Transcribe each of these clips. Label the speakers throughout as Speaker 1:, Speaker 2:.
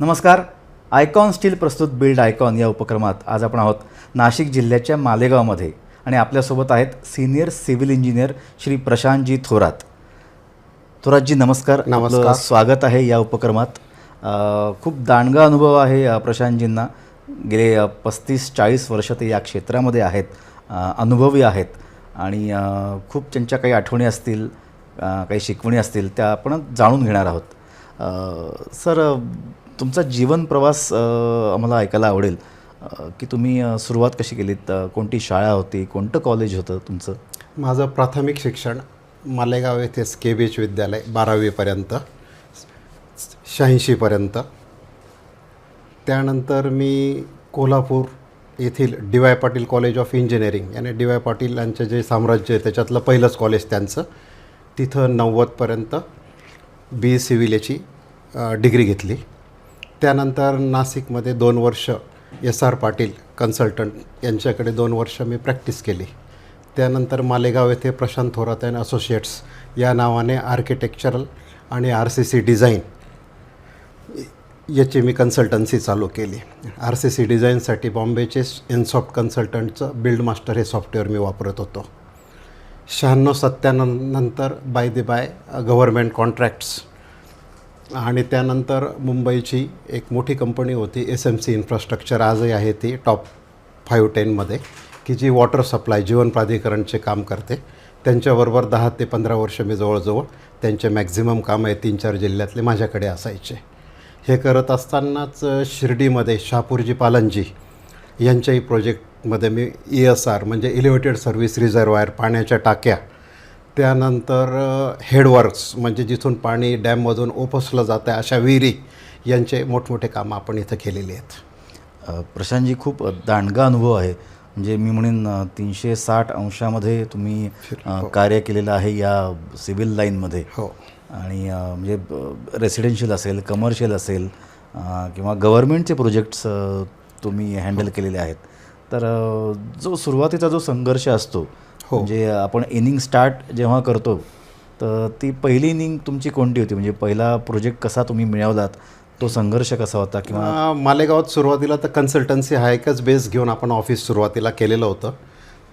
Speaker 1: नमस्कार. Icon steel प्रस्तुत build icon या उपक्रमात आज आपण आहोत नाशिक जिल्ह्याच्या मालेगावमध्ये आणि आपल्यासोबत आहेत senior civil engineer Shri Prashantji Thorat. Thoratji नमस्कार.
Speaker 2: नमस्कार.
Speaker 1: स्वागत आहे या उपक्रमात. खूप दांडगा अनुभव आहे प्रशांतजींना. गेले 35-40 वर्ष ते या क्षेत्रामध्ये आहेत, अनुभवी आहेत आणि खूप त्यांच्या काही आठवणी असतील, काही शिकवणी असतील त्या आपण जाणून घेणार आहोत. सर, तुमचा जीवन प्रवास आम्हाला ऐकायला आवडेल की तुम्ही सुरुवात कशी केलीत, कोणती शाळा होती, कोणतं कॉलेज होतं तुमचं?
Speaker 2: माझं प्राथमिक शिक्षण मालेगाव येथे SKBH विद्यालय 12वीपर्यंत, 86पर्यंत. त्यानंतर मी कोल्हापूर येथील DY Patil college of engineering याने DY पाटील यांचं जे साम्राज्य आहे त्याच्यातलं पहिलंच कॉलेज त्यांचं, तिथं 90पर्यंत BA सिव्हिल याची डिग्री घेतली. त्यानंतर नाशिकमध्ये 2 वर्ष SR पाटील कन्सल्टंट यांच्याकडे 2 वर्ष मी प्रॅक्टिस केली. त्यानंतर मालेगाव येथे प्रशांत थोरात अँड असोसिएट्स या नावाने आर्किटेक्चरल आणि RCC डिझाईन याची मी कन्सल्टन्सी चालू केली. RCC डिझाईनसाठी बॉम्बेचे इनसॉफ्ट कन्सल्टंटचं बिल्ड मास्टर हे सॉफ्टवेअर मी वापरत होतो. 96-97 नंतर by the by government contracts आणि त्यानंतर मुंबईची एक मोठी कंपनी होती SMC इन्फ्रास्ट्रक्चर, आजही आहे ती टॉप 5-10मध्ये, की जी वॉटर सप्लाय जीवन प्राधिकरणचे काम करते. त्यांच्याबरोबर 10 ते 15 वर्ष मी जवळजवळ त्यांचे मॅक्झिमम कामं 3-4 जिल्ह्यातले माझ्याकडे असायचे. हे करत असतानाच शिर्डीमध्ये शहापूरजी पालनजी यांच्याही प्रोजेक्टमध्ये मी ESR म्हणजे एलिव्हेटेड सर्व्हिस रिझर्वायर, पाण्याच्या टाक्या, त्यानंतर हेडवर्क्स म्हणजे जिथून पाणी डॅममधून ओपसलं जातं अशा विहिरी यांचे मोठमोठे कामं आपण इथं केलेली आहेत.
Speaker 1: प्रशांतजी, खूप दांडगा अनुभव आहे. म्हणजे मी म्हणेन 360 अंशामध्ये तुम्ही कार्य केलेलं आहे या सिव्हिल लाईनमध्ये.
Speaker 2: हो.
Speaker 1: आणि म्हणजे रेसिडेन्शियल असेल, कमर्शियल असेल किंवा गव्हर्मेंटचे प्रोजेक्ट्स तुम्ही हँडल केलेले आहेत. तर जो सुरुवातीचा जो संघर्ष असतो, म्हणजे आपण इनिंग स्टार्ट जेव्हा करतो तर ती पहिली इनिंग तुमची कोणती होती? म्हणजे पहिला प्रोजेक्ट कसा तुम्ही मिळवलात, तो संघर्ष कसा होता? किंवा
Speaker 2: मालेगावात सुरुवातीला तर कन्सल्टन्सी हा एकच बेस घेऊन आपण ऑफिस सुरुवातीला केलेलं होतं.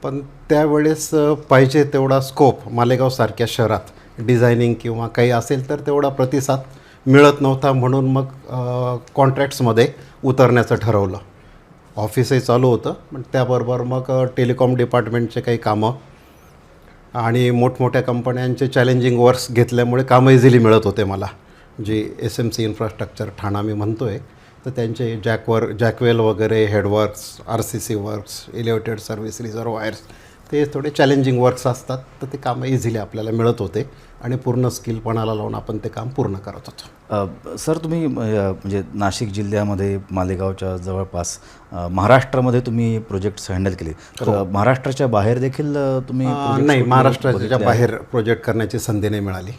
Speaker 2: पण त्यावेळेस पाहिजे तेवढा स्कोप मालेगावसारख्या शहरात डिझायनिंग किंवा काही असेल तर तेवढा प्रतिसाद मिळत नव्हता. म्हणून मग कॉन्ट्रॅक्ट्समध्ये उतरण्याचं ठरवलं. ऑफिसही चालू होतं, पण त्याबरोबर मग टेलिकॉम डिपार्टमेंटचे काही कामं आणि मोठमोठ्या कंपन्यांचे चॅलेंजिंग वर्क्स घेतल्यामुळे कामं इझिली मिळत होते मला. जे SMC इन्फ्रास्ट्रक्चर ठाणा मी म्हणतो आहे, तर त्यांचे जॅकवेल वगैरे, headworks, RCC works, elevated service reservoirs, ते थोडे चॅलेंजिंग वर्क्स असतात, तर ते कामं इझिली आपल्याला मिळत होते आणि पूर्ण स्किलपणाला लावून आपण ते काम पूर्ण करत होतो.
Speaker 1: सर, तुम्ही म्हणजे नाशिक जिल्ह्यामध्ये मालेगावच्या जवळपास महाराष्ट्रामध्ये तुम्ही प्रोजेक्ट्स हँडल केले, तर महाराष्ट्राच्या बाहेर देखील तुम्ही?
Speaker 2: नाही, महाराष्ट्राच्या बाहेर प्रोजेक्ट करण्याची संधी नाही मिळाली.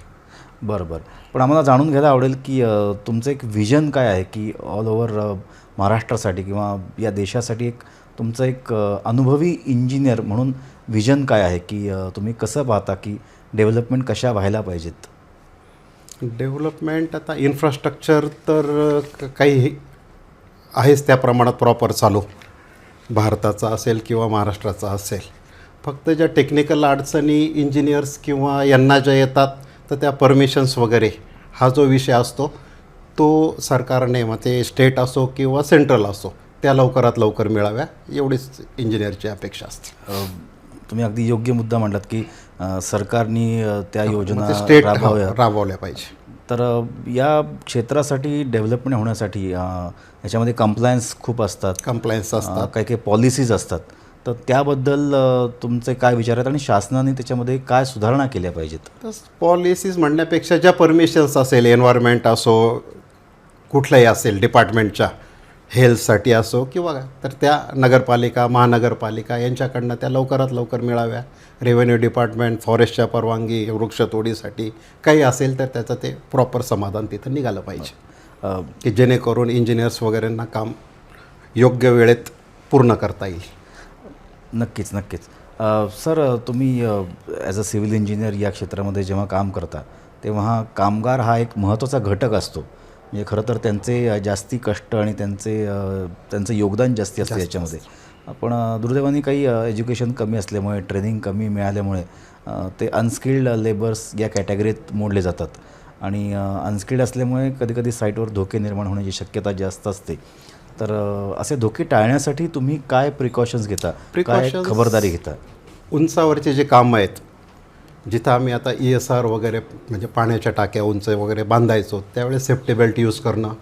Speaker 1: बरं. पण आम्हाला जाणून घ्यायला आवडेल की तुमचं एक विजन काय आहे की ऑल ओव्हर महाराष्ट्रासाठी किंवा या देशासाठी एक तुमचं एक अनुभवी इंजिनियर म्हणून विजन काय आहे की तुम्ही कसं पाहता की डेव्हलपमेंट कशा व्हायला पाहिजेत?
Speaker 2: डेव्हलपमेंट आता इन्फ्रास्ट्रक्चर तर काही आहेच त्या प्रमाणात प्रॉपर चालू, भारताचा असेल किंवा महाराष्ट्राचा असेल. फक्त ज्या टेक्निकल अडचणी इंजिनियर्स किंवा यांना ज्या येतात तर त्या परमिशन्स वगैरे हा जो विषय असतो तो सरकारने, मग ते स्टेट असो किंवा सेंट्रल असो, त्या लवकरात लवकर मिळाव्या एवढीच इंजिनियरची अपेक्षा असते.
Speaker 1: तुम्ही अगदी योग्य मुद्दा मांडलात की सरकारने त्या योजना
Speaker 2: राबवल्या पाहिजे.
Speaker 1: तर या क्षेत्रासाठी डेव्हलपमेंट होण्यासाठी याच्यामध्ये कंप्लायन्स खूप असतात, काही काही पॉलिसीज असतात. तर त्याबद्दल तुमचे काय विचार आहेत आणि शासनाने त्याच्यामध्ये काय सुधारणा केल्या पाहिजेत?
Speaker 2: तर पॉलिसीज म्हणण्यापेक्षा ज्या परमिशन्स असेल, एन्व्हायरमेंट असो, कुठल्याही असेल डिपार्टमेंटच्या, हेल्थसाठी असो किंवा तर त्या नगरपालिका, महानगरपालिका यांच्याकडनं त्या लवकरात लवकर मिळाव्या. रेव्हेन्यू डिपार्टमेंट, फॉरेस्टच्या परवानगी, वृक्षतोडीसाठी काही असेल तर त्याचं ते प्रॉपर समाधान तिथं निघालं पाहिजे, की जेणेकरून इंजिनियर्स वगैरेंना काम योग्य वेळेत पूर्ण करता येईल.
Speaker 1: नक्कीच. सर, तुम्ही ॲज अ सिव्हिल इंजिनियर या क्षेत्रामध्ये जेव्हा काम करता तेव्हा कामगार हा एक महत्त्वाचा घटक असतो. म्हणजे खरं तर त्यांचे जास्ती कष्ट आणि त्यांचं योगदान जास्ती असतं याच्यामध्ये. पण दुर्दैवाने काही एज्युकेशन कमी असल्यामुळे, ट्रेनिंग कमी मिळाल्यामुळे ते अनस्किल्ड लेबर्स या कॅटेगरीत मोडले जातात आणि अनस्किल्ड असल्यामुळे कधीकधी साईटवर धोके निर्माण होण्याची शक्यता जास्त असते. तर असे धोके टाळण्यासाठी तुम्ही काय प्रिकॉशन्स घेता, काय खबरदारी घेता?
Speaker 2: उंचावरचे जे कामं आहेत, जिथं आम्ही आता ESR वगैरे म्हणजे पाण्याच्या टाक्या उंच वगैरे बांधायचो, त्यावेळेस सेफ्टी बेल्ट यूज करणं,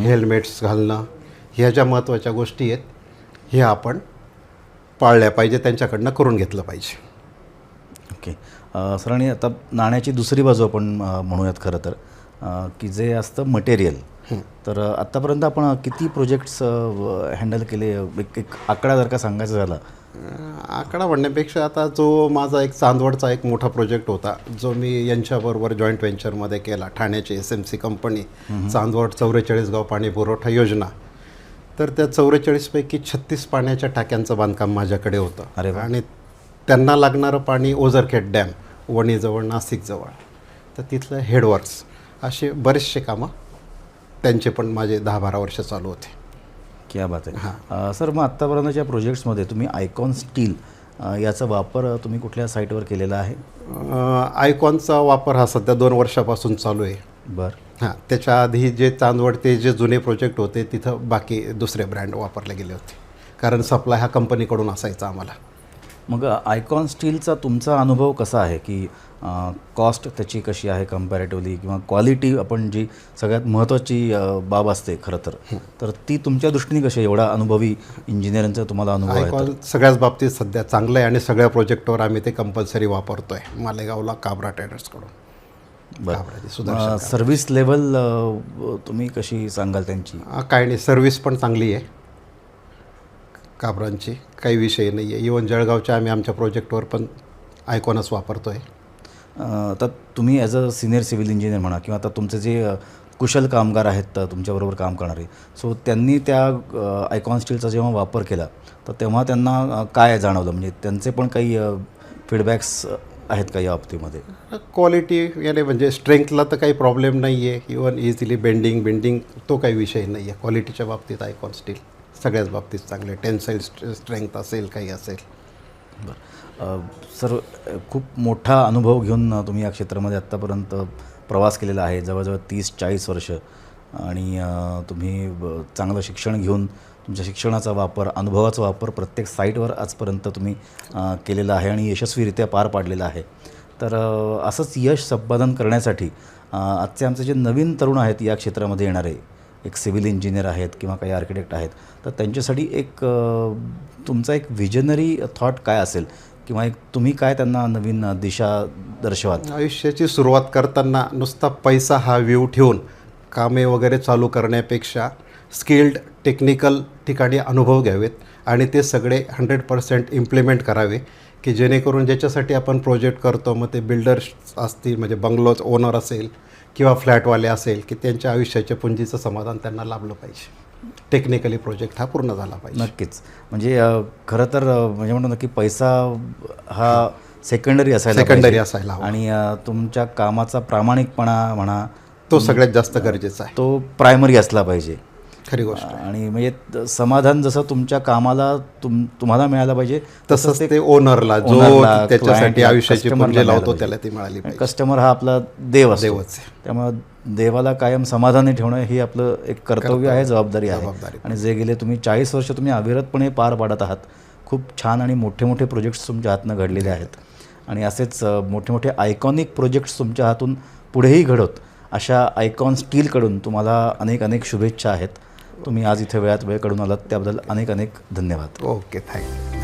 Speaker 2: हेल्मेट्स घालणं, ह्या ज्या महत्त्वाच्या गोष्टी आहेत हे आपण पाळल्या पाहिजे, त्यांच्याकडनं करून घेतलं पाहिजे.
Speaker 1: ओके. सर, आणि आता नाण्याची दुसरी बाजू आपण म्हणूयात खरं तर, की जे असतं मटेरियल. तर आत्तापर्यंत आपण किती प्रोजेक्ट्स हँडल केले? एक आकडा जर का सांगायचा झाला.
Speaker 2: आकडा म्हणण्यापेक्षा आता जो माझा एक चांदवडचा एक मोठा प्रोजेक्ट होता, जो मी यांच्याबरोबर जॉईंट व्हेंचरमध्ये केला, ठाण्याची SMC कंपनी, चांदवड 44 गाव पाणी पुरवठा योजना. तर त्या 44 पैकी 36 पाण्याच्या टाक्यांचं बांधकाम माझ्याकडे होतं.
Speaker 1: अरे वा.
Speaker 2: आणि त्यांना लागणारं पाणी ओझरखेड डॅम, वणीजवळ, नाशिकजवळ, तर तिथलं हेडवर्क्स, असे बरेचसे कामं त्यांचे पण माझे 10-12 वर्ष चालू होते.
Speaker 1: क्या बात आहे. सर, मग आत्तापर्यंतच्या प्रोजेक्ट्समध्ये तुम्ही आयकॉन स्टील याचा वापर तुम्ही कुठल्या साईटवर केलेला आहे?
Speaker 2: आयकॉनचा वापर हा सध्या 2 वर्षापासून चालू आहे.
Speaker 1: बरं.
Speaker 2: हां, त्याच्या आधी जे चांदवडचे जे जुने प्रोजेक्ट होते तिथं बाकी दुसरे ब्रँड वापरले गेले होते, कारण सप्लाय हा कंपनीकडून असायचा आम्हाला.
Speaker 1: मग आयकॉन स्टीलचा तुमचा अनुभव कसा आहे, की कॉस्ट त्याची कशी आहे कम्पॅरेटिव्हली, किंवा क्वालिटी आपण जी सगळ्यात महत्त्वाची बाब असते खरं तर ती तुमच्या दृष्टीने कशी आहे? एवढा अनुभवी इंजिनिअरांचा तुम्हाला अनुभव आहे.
Speaker 2: आयकॉन सगळ्याच बाबतीत सध्या चांगलं आहे आणि सगळ्या प्रोजेक्टवर आम्ही ते कंपल्सरी वापरतो आहे, मालेगावला काबरा ट्रेडर्सकडून.
Speaker 1: बरं. सर्व्हिस लेवल तुम्ही कशी सांगाल त्यांची?
Speaker 2: काही नाही, सर्व्हिस पण चांगली आहे काबरांची, काही विषय नाही आहे. इवन जळगावच्या आम्ही आमच्या प्रोजेक्टवर पण आयकॉनच वापरतो आहे.
Speaker 1: आता तुम्ही as a senior civil engineer म्हणा, किंवा आता तुमचे जे कुशल कामगार आहेत तुमच्याबरोबर काम करणारे, सो त्यांनी त्या आयकॉन स्टीलचा जेव्हा वापर केला तर तेव्हा त्यांना काय जाणवलं? म्हणजे त्यांचे पण काही फीडबॅक्स आहेत का या बाबतीमध्ये?
Speaker 2: क्वालिटी याने म्हणजे स्ट्रेंथला तर काही प्रॉब्लेम नाही आहे. इवन इझिली बेंडिंग तो काही विषय नाही आहे. क्वालिटीच्या बाबतीत आयकॉन स्टील सगळ्याच बाबतीत चांगले, टेन्साईल स्ट्रेंथ असेल, काही असेल.
Speaker 1: बरं. सर, खूप मोठा अनुभव घेऊन तुम्ही या क्षेत्रामध्ये आत्तापर्यंत प्रवास केलेला आहे, जवळजवळ 30-40 वर्ष. आणि तुम्ही चांगलं शिक्षण घेऊन तुमच्या शिक्षणाचा वापर, अनुभवाचा वापर प्रत्येक साईटवर आजपर्यंत तुम्ही केलेला आहे आणि यशस्वीरित्या पार पाडलेला आहे. तर असंच यश संपादन करण्यासाठी आजचे आमचे जे नवीन तरुण आहेत या क्षेत्रामध्ये येणारे, एक सिव्हिल इंजिनियर आहेत किंवा काही आर्किटेक्ट आहेत, तर त्यांच्यासाठी एक तुमचा एक व्हिजनरी थॉट काय असेल, किंवा एक तुम्ही काय त्यांना नवीन दिशा दर्शवाल?
Speaker 2: आयुष्याची सुरुवात करताना नुसता पैसा हा व्ह्यू ठेवून कामे वगैरे चालू करण्यापेक्षा स्किल्ड टेक्निकल ठिकाणी अनुभव घ्यावेत आणि ते सगळे 100% इम्प्लिमेंट करावे, की जेणेकरून ज्याच्यासाठी आपण प्रोजेक्ट करतो, मग ते बिल्डर्स असतील, म्हणजे बंगलोज ओनर असेल किंवा फ्लॅटवाले असेल, की त्यांच्या आयुष्याच्या पुंजीचं समाधान त्यांना लाभलं पाहिजे. टेक्निकली प्रोजेक्ट हा पूर्ण झाला पाहिजे.
Speaker 1: नक्कीच. म्हणजे खरं तर म्हणजे म्हणतो ना, की पैसा हा सेकंडरी असायला
Speaker 2: हवा
Speaker 1: आणि तुमच्या कामाचा प्रामाणिकपणा म्हणा,
Speaker 2: तो सगळ्यात जास्त गरजेचा आहे,
Speaker 1: तो प्रायमरी असला पाहिजे.
Speaker 2: खरी गोष्ट.
Speaker 1: आणि म्हणजे समाधान जसं तुमच्या कामाला तुम्हाला मिळालं पाहिजे,
Speaker 2: तसंच ते ओनरला, जो त्याच्यासाठी आयुष्याची पुंजी लावतो, त्याला ती मिळाली पाहिजे.
Speaker 1: कस्टमर हा आपला देव असतो.
Speaker 2: देवच.
Speaker 1: त्यामुळे देवाला कायम समाधानी ठेवणं ही आपलं एक कर्तव्य आहे, जबाबदारी आहे. आणि जे गेले तुम्ही 40 वर्ष तुम्ही अविरतपणे पार पाडत आहात. खूप छान आणि मोठे मोठे प्रोजेक्ट्स तुमच्या हातनं घडलेले आहेत आणि असेच मोठे मोठे आयकॉनिक प्रोजेक्ट्स तुमच्या हातून पुढेही घडत, अशा आयकॉन स्टीलकडून तुम्हाला अनेक अनेक शुभेच्छा आहेत. तुम्ही आज इथे वेळात वेळ काढून आलात त्याबद्दल अनेक अनेक धन्यवाद.
Speaker 2: Okay, thank you.